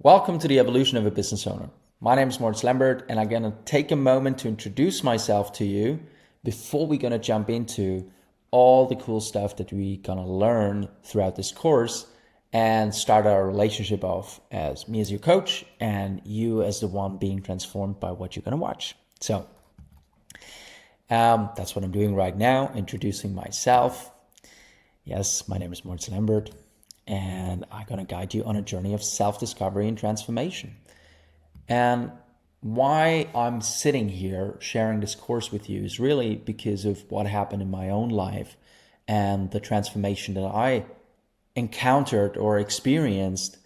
Welcome to the Evolution of a Business Owner. My name is Moritz Lambert, and I'm going to take a moment to introduce myself to you before we're going to jump into all the cool stuff that we're going to learn throughout this course and start our relationship off as me as your coach and you as the one being transformed by what you're going to watch. So that's what I'm doing right now, introducing myself. Yes, my name is Moritz Lambert, and I'm going to guide you on a journey of self-discovery and transformation. And why I'm sitting here sharing this course with you is really because of what happened in my own life and the transformation that I encountered or experienced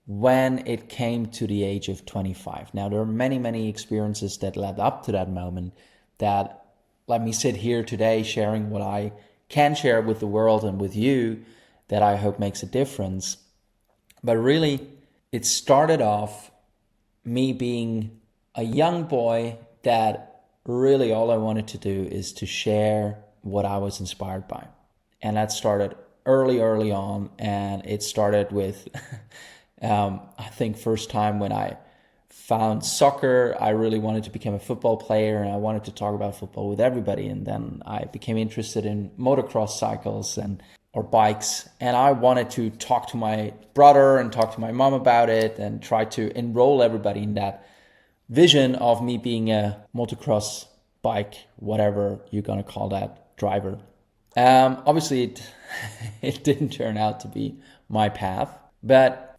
when it came to the age of 25. Now, there are many experiences that led up to that moment that let me sit here today sharing what I can share with the world and with you that I hope makes a difference. But really, it started off me being a young boy that really all I wanted to do is to share what I was inspired by. And that started early on. And it started with, I think first time when I found soccer, I really wanted to become a football player and I wanted to talk about football with everybody. And then I became interested in motocross cycles or bikes. And I wanted to talk to my brother and talk to my mom about it and try to enroll everybody in that vision of me being a motocross bike, whatever you're going to call that, driver. Obviously, it didn't turn out to be my path, but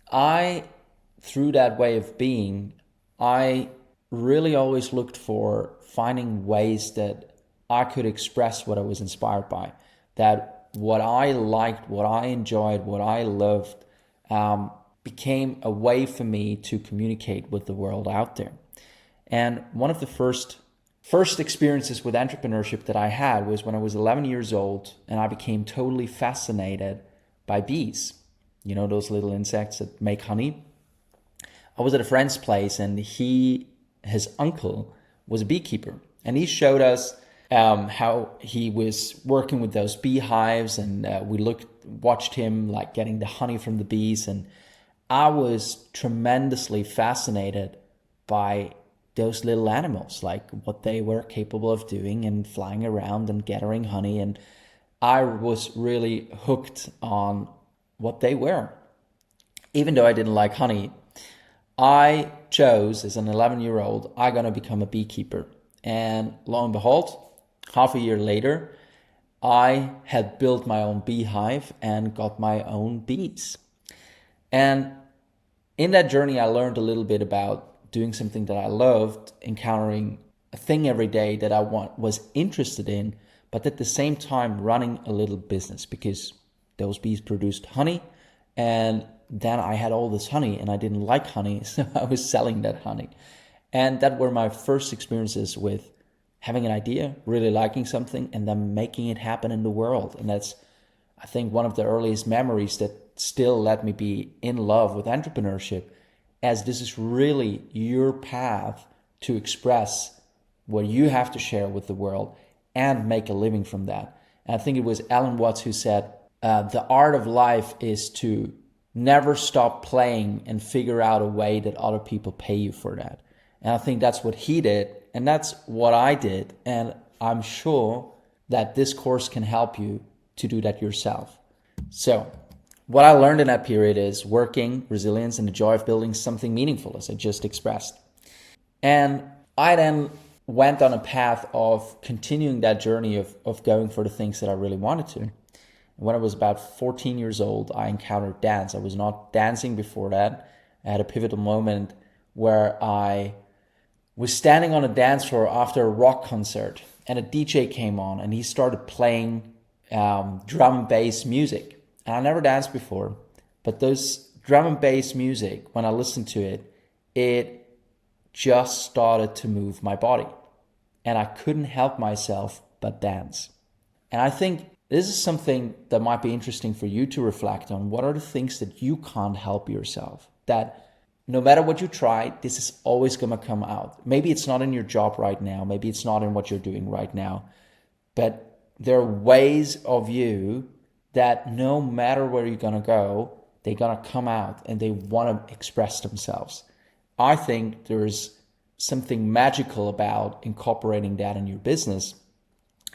through that way of being, I really always looked for finding ways that I could express what I was inspired by, that what I liked, what I enjoyed, what I loved became a way for me to communicate with the world out there. And one of the first experiences with entrepreneurship that I had was when I was 11 years old and I became totally fascinated by bees. You know, those little insects that make honey. I was at a friend's place and his uncle was a beekeeper, and he showed us how he was working with those beehives, and we watched him like getting the honey from the bees, and I was tremendously fascinated by those little animals, like what they were capable of doing and flying around and gathering honey, and I was really hooked on what they were. Even though I didn't like honey, I chose as an 11-year-old, I'm going to become a beekeeper. And lo and behold, half a year later, I had built my own beehive and got my own bees. And in that journey, I learned a little bit about doing something that I loved, encountering a thing every day that I was interested in, but at the same time running a little business because those bees produced honey, and then I had all this honey and I didn't like honey, so I was selling that honey. And that were my first experiences with having an idea, really liking something, and then making it happen in the world. And that's, I think, one of the earliest memories that still let me be in love with entrepreneurship, as this is really your path to express what you have to share with the world and make a living from that. And I think it was Alan Watts who said, the art of life is to never stop playing and figure out a way that other people pay you for that. And I think that's what he did, and that's what I did. And I'm sure that this course can help you to do that yourself. So what I learned in that period is working, resilience, and the joy of building something meaningful, as I just expressed. And I then went on a path of continuing that journey of going for the things that I really wanted to. When I was about 14 years old, I encountered dance. I was not dancing before that. I had a pivotal moment where I was standing on a dance floor after a rock concert, and a DJ came on and he started playing drum and bass music. And I never danced before, but those drum and bass music, when I listened to it, it just started to move my body. And I couldn't help myself but dance. And I think this is something that might be interesting for you to reflect on. What are the things that you can't help yourself? That no matter what you try, this is always going to come out. Maybe it's not in your job right now. Maybe it's not in what you're doing right now. But there are ways of you that no matter where you're going to go, they're gonna come out and they want to express themselves. I think there's something magical about incorporating that in your business.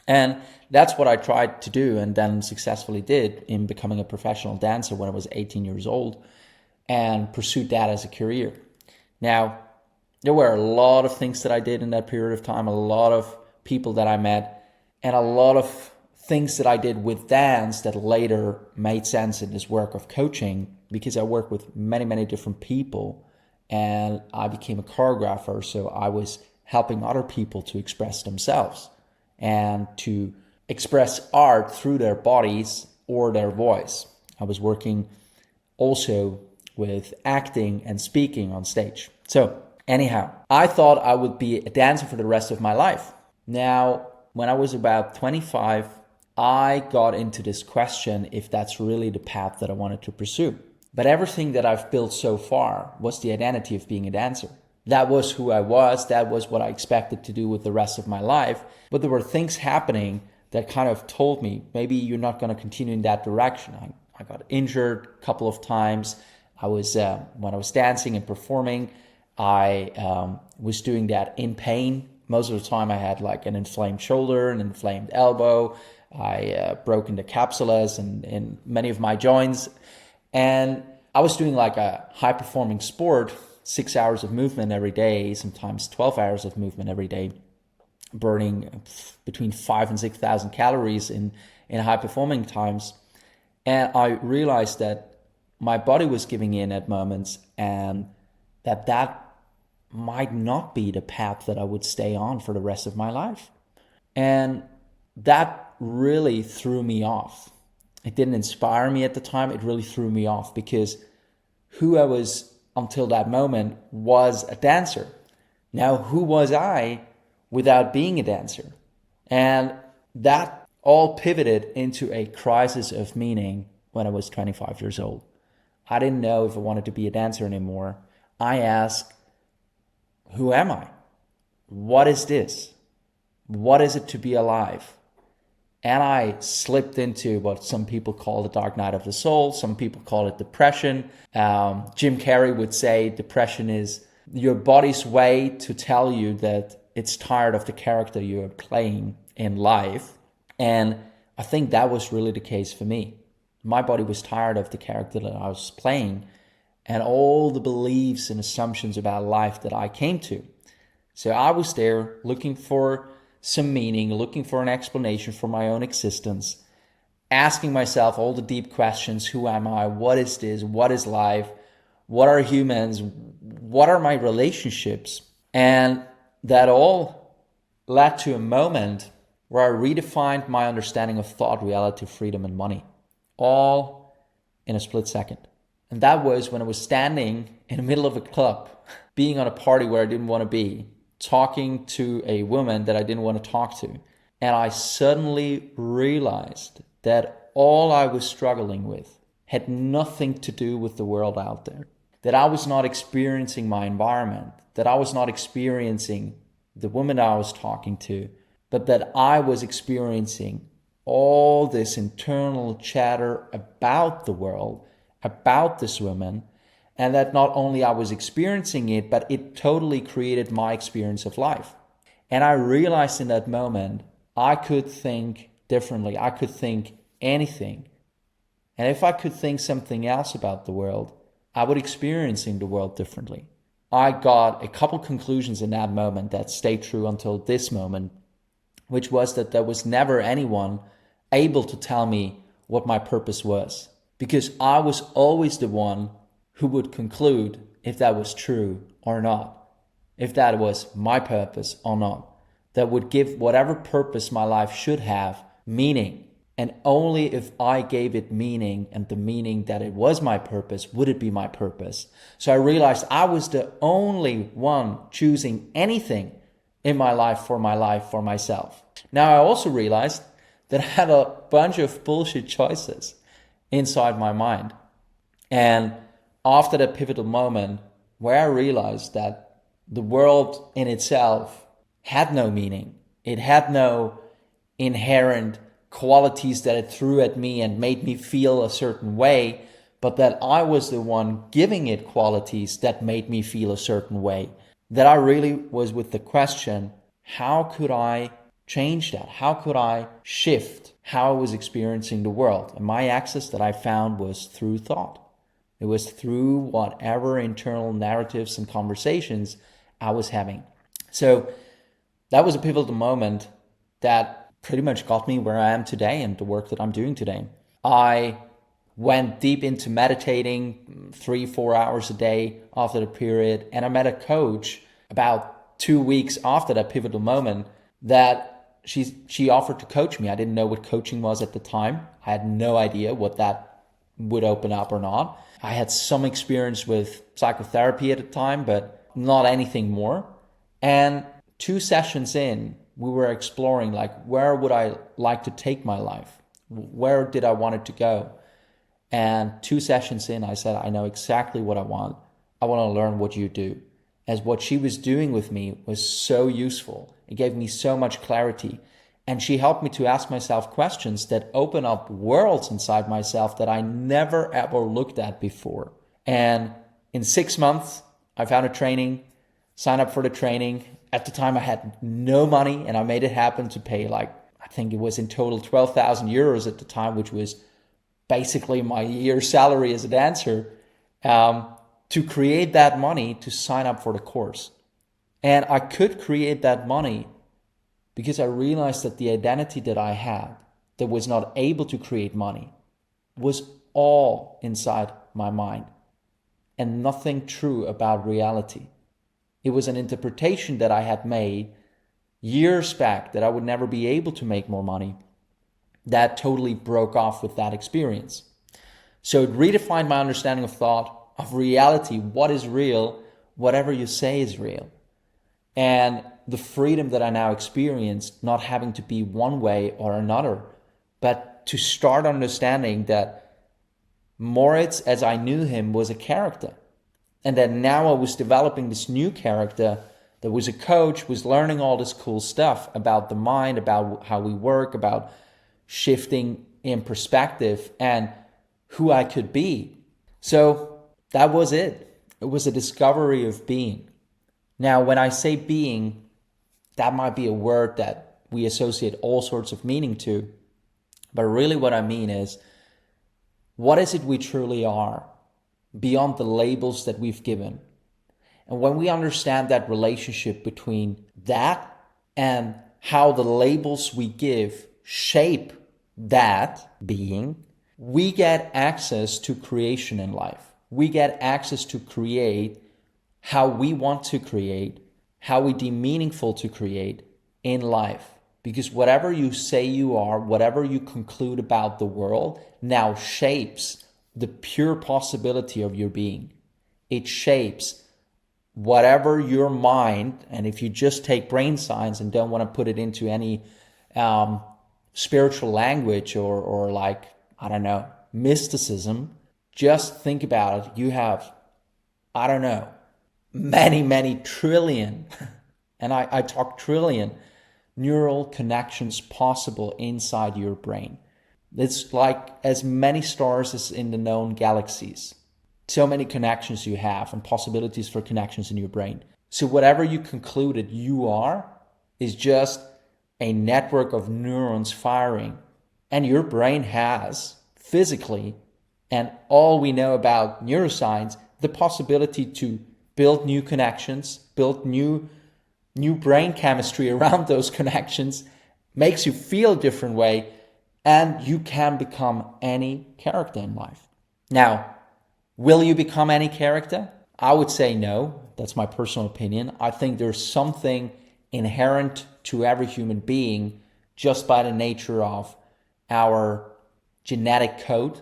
And that's what I tried to do and then successfully did in becoming a professional dancer when I was 18 years old and pursued that as a career. Now, there were a lot of things that I did in that period of time, a lot of people that I met, and a lot of things that I did with dance that later made sense in this work of coaching, because I work with many, many different people and I became a choreographer. So I was helping other people to express themselves and to express art through their bodies or their voice. I was working also with acting and speaking on stage. So anyhow, I thought I would be a dancer for the rest of my life. Now, when I was about 25, I got into this question if that's really the path that I wanted to pursue. But everything that I've built so far was the identity of being a dancer. That was who I was. That was what I expected to do with the rest of my life. But there were things happening that kind of told me, maybe you're not going to continue in that direction. I got injured a couple of times. When I was dancing and performing, I was doing that in pain. Most of the time I had like an inflamed shoulder, an inflamed elbow. I broken the capsules and in many of my joints. And I was doing like a high performing sport, 6 hours of movement every day, sometimes 12 hours of movement every day, burning between 5,000 and 6,000 calories in high performing times. And I realized that my body was giving in at moments and that might not be the path that I would stay on for the rest of my life. And that really threw me off. It didn't inspire me at the time. It really threw me off because who I was until that moment was a dancer. Now, who was I without being a dancer? And that all pivoted into a crisis of meaning when I was 25 years old. I didn't know if I wanted to be a dancer anymore. I asked, who am I? What is this? What is it to be alive? And I slipped into what some people call the dark night of the soul. Some people call it depression. Jim Carrey would say depression is your body's way to tell you that it's tired of the character you're playing in life. And I think that was really the case for me. My body was tired of the character that I was playing and all the beliefs and assumptions about life that I came to. So I was there looking for some meaning, looking for an explanation for my own existence, asking myself all the deep questions. Who am I? What is this? What is life? What are humans? What are my relationships? And that all led to a moment where I redefined my understanding of thought, reality, freedom, and money, all in a split second. And that was when I was standing in the middle of a club, being on a party where I didn't want to be, talking to a woman that I didn't want to talk to. And I suddenly realized that all I was struggling with had nothing to do with the world out there. That I was not experiencing my environment, that I was not experiencing the woman I was talking to, but that I was experiencing all this internal chatter about the world, about this woman, and that not only I was experiencing it, but it totally created my experience of life. And I realized in that moment, I could think differently. I could think anything. And if I could think something else about the world, I would experiencing the world differently. I got a couple conclusions in that moment that stayed true until this moment, which was that there was never anyone able to tell me what my purpose was, because I was always the one who would conclude if that was true or not, if that was my purpose or not, that would give whatever purpose my life should have meaning. And only if I gave it meaning, and the meaning that it was my purpose, would it be my purpose. So I realized I was the only one choosing anything in my life, for myself. Now I also realized that I had a bunch of bullshit choices inside my mind. And after that pivotal moment where I realized that the world in itself had no meaning, it had no inherent qualities that it threw at me and made me feel a certain way, but that I was the one giving it qualities that made me feel a certain way. That I really was with the question, how could I change that? How could I shift how I was experiencing the world? And my access that I found was through thought. It was through whatever internal narratives and conversations I was having. So that was a pivotal moment that pretty much got me where I am today and the work that I'm doing today. I went deep into meditating 3-4 hours a day after the period, and I met a coach about 2 weeks after that pivotal moment that she offered to coach me. I didn't know what coaching was at the time. I had no idea what that would open up or not. I had some experience with psychotherapy at the time, but not anything more. And 2 sessions in, we were exploring where would I like to take my life? Where did I want it to go? And 2 sessions in, I said, I know exactly what I want. I want to learn what you do. As what she was doing with me was so useful. It gave me so much clarity. And she helped me to ask myself questions that open up worlds inside myself that I never ever looked at before. And in 6 months, I found a training, signed up for the training. At the time, I had no money, and I made it happen to pay I think it was in total 12,000 euros at the time, which was basically my year's salary as a dancer, to create that money to sign up for the course. And I could create that money because I realized that the identity that I had that was not able to create money was all inside my mind and nothing true about reality. It was an interpretation that I had made years back that I would never be able to make more money that totally broke off with that experience. So it redefined my understanding of thought, of reality, what is real, whatever you say is real. And the freedom that I now experience, not having to be one way or another, but to start understanding that Moritz, as I knew him, was a character. And that now I was developing this new character that was a coach, was learning all this cool stuff about the mind, about how we work, about shifting in perspective and who I could be. So that was it. It was a discovery of being. Now, when I say being, that might be a word that we associate all sorts of meaning to. But really what I mean is, what is it we truly are beyond the labels that we've given? And when we understand that relationship between that and how the labels we give shape that being, we get access to creation in life. We get access to create how we want to create, how we deem meaningful to create in life. Because whatever you say you are, whatever you conclude about the world, now shapes the pure possibility of your being. It shapes whatever your mind, and if you just take brain science and don't want to put it into any spiritual language or I don't know, mysticism, just think about it. You have, I don't know, many trillion, and I talk trillion, neural connections possible inside your brain. It's like as many stars as in the known galaxies. So many connections you have and possibilities for connections in your brain. So whatever you concluded you are is just a network of neurons firing. And your brain has physically, and all we know about neuroscience, the possibility to build new connections, build new brain chemistry around those connections, makes you feel a different way, and you can become any character in life. Now, will you become any character? I would say no. That's my personal opinion. I think there's something inherent to every human being just by the nature of our genetic code.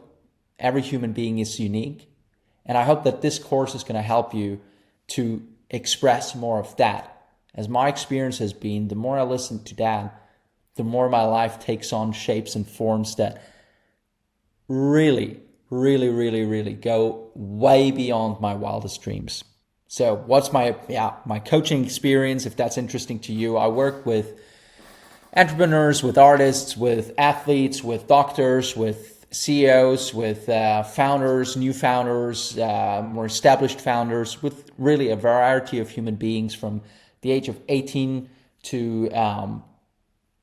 Every human being is unique. And I hope that this course is going to help you to express more of that. As my experience has been, the more I listen to that, the more my life takes on shapes and forms that really go way beyond my wildest dreams. So what's my coaching experience, if that's interesting to you? I work with entrepreneurs, with artists, with athletes, with doctors, with CEOs, with founders, new founders, more established founders, with really a variety of human beings from the age of 18 to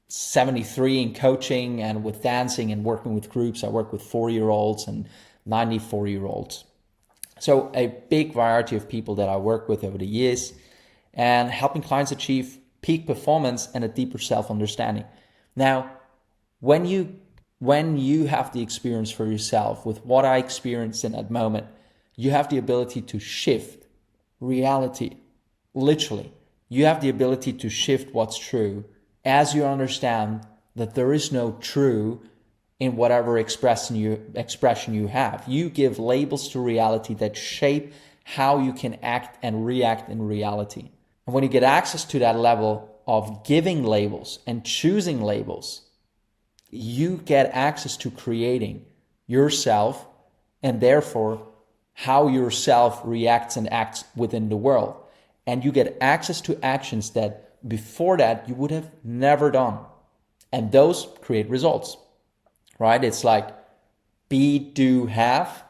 73 in coaching, and with dancing and working with groups. I work with 4-year-olds and 94-year-olds. So a big variety of people that I work with over the years, and helping clients achieve peak performance and a deeper self-understanding. Now, when you have the experience for yourself with what I experienced in that moment, you have the ability to shift reality. Literally, you have the ability to shift what's true as you understand that there is no true in whatever expression you have. You give labels to reality that shape how you can act and react in reality. And when you get access to that level of giving labels and choosing labels, you get access to creating yourself, and therefore how yourself reacts and acts within the world. And you get access to actions that before that you would have never done. And those create results, right? It's like be, do, have.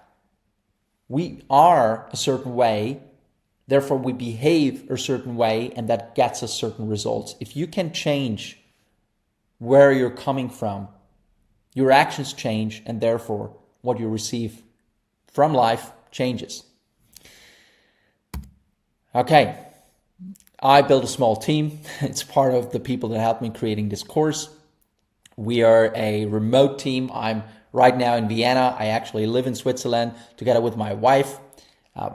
We are a certain way, therefore we behave a certain way, and that gets us certain results. If you can change where you're coming from, your actions change, and therefore what you receive from life changes. Okay, I built a small team. It's part of the people that helped me creating this course. We are a remote team. I'm right now in Vienna. I actually live in Switzerland together with my wife.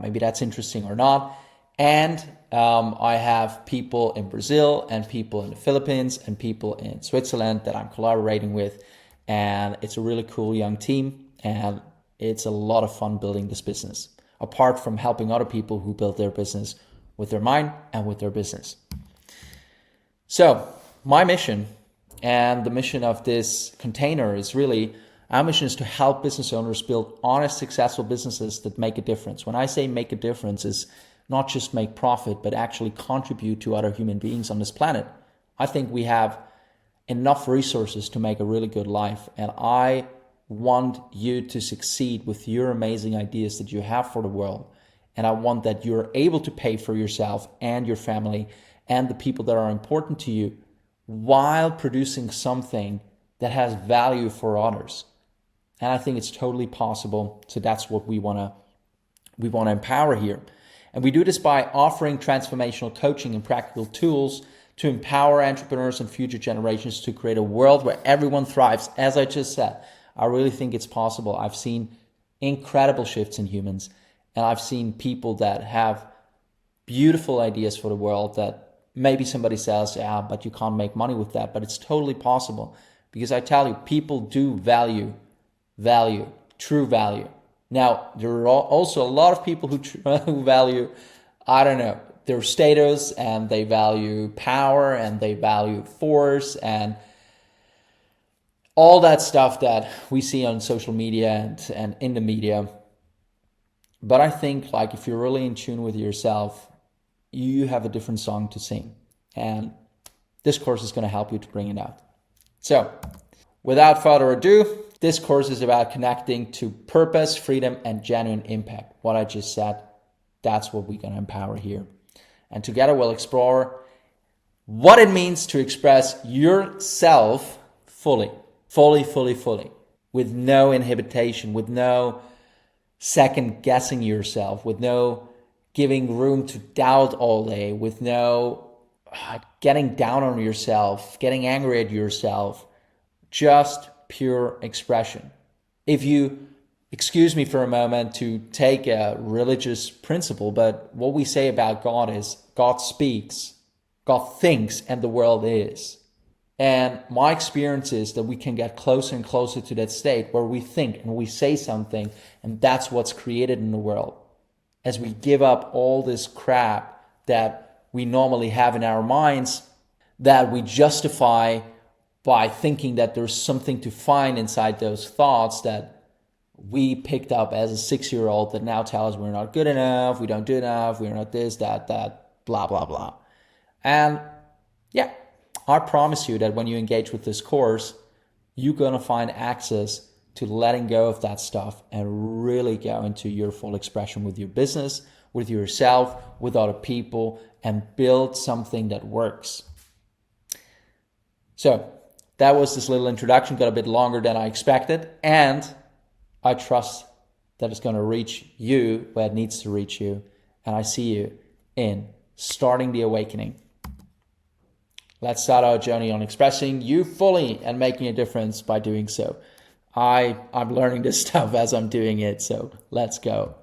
Maybe that's interesting or not. And I have people in Brazil and people in the Philippines and people in Switzerland that I'm collaborating with. And it's a really cool young team. And it's a lot of fun building this business, apart from helping other people who build their business with their mind and with their business. So my mission and the mission of this container is really, our mission is to help business owners build honest, successful businesses that make a difference. When I say make a difference, is not just make profit, but actually contribute to other human beings on this planet. I think we have enough resources to make a really good life. And I want you to succeed with your amazing ideas that you have for the world. And I want that you're able to pay for yourself and your family and the people that are important to you while producing something that has value for others. And I think it's totally possible. So that's what we want to empower here. And we do this by offering transformational coaching and practical tools to empower entrepreneurs and future generations to create a world where everyone thrives. As I just said, I really think it's possible. I've seen incredible shifts in humans. And I've seen people that have beautiful ideas for the world that maybe somebody says, yeah, but you can't make money with that. But it's totally possible, because I tell you, people do value, true value. Now, there are also a lot of people who value, I don't know, their status, and they value power, and they value force, and all that stuff that we see on social media and in the media. But I think, like, if you're really in tune with yourself, you have a different song to sing. And this course is going to help you to bring it out. So, without further ado, this course is about connecting to purpose, freedom, and genuine impact. What I just said, that's what we're going to empower here. And together we'll explore what it means to express yourself fully, with no inhibition, with no second guessing yourself, with no giving room to doubt all day, with no getting down on yourself, getting angry at yourself, just pure expression. If you excuse me for a moment to take a religious principle, but what we say about God is God speaks, God thinks, and the world is. And my experience is that we can get closer and closer to that state where we think and we say something, and that's what's created in the world. As we give up all this crap that we normally have in our minds, that we justify by thinking that there's something to find inside those thoughts that we picked up as a 6-year-old that now tell us we're not good enough, we don't do enough, we're not this, that, blah, blah, blah. And yeah, I promise you that when you engage with this course, you're going to find access to letting go of that stuff and really go into your full expression with your business, with yourself, with other people, and build something that works. So that was this little introduction, got a bit longer than I expected, and I trust that it's going to reach you where it needs to reach you, and I see you in starting the awakening. Let's start our journey on expressing you fully and making a difference by doing so. I'm learning this stuff as I'm doing it, so let's go.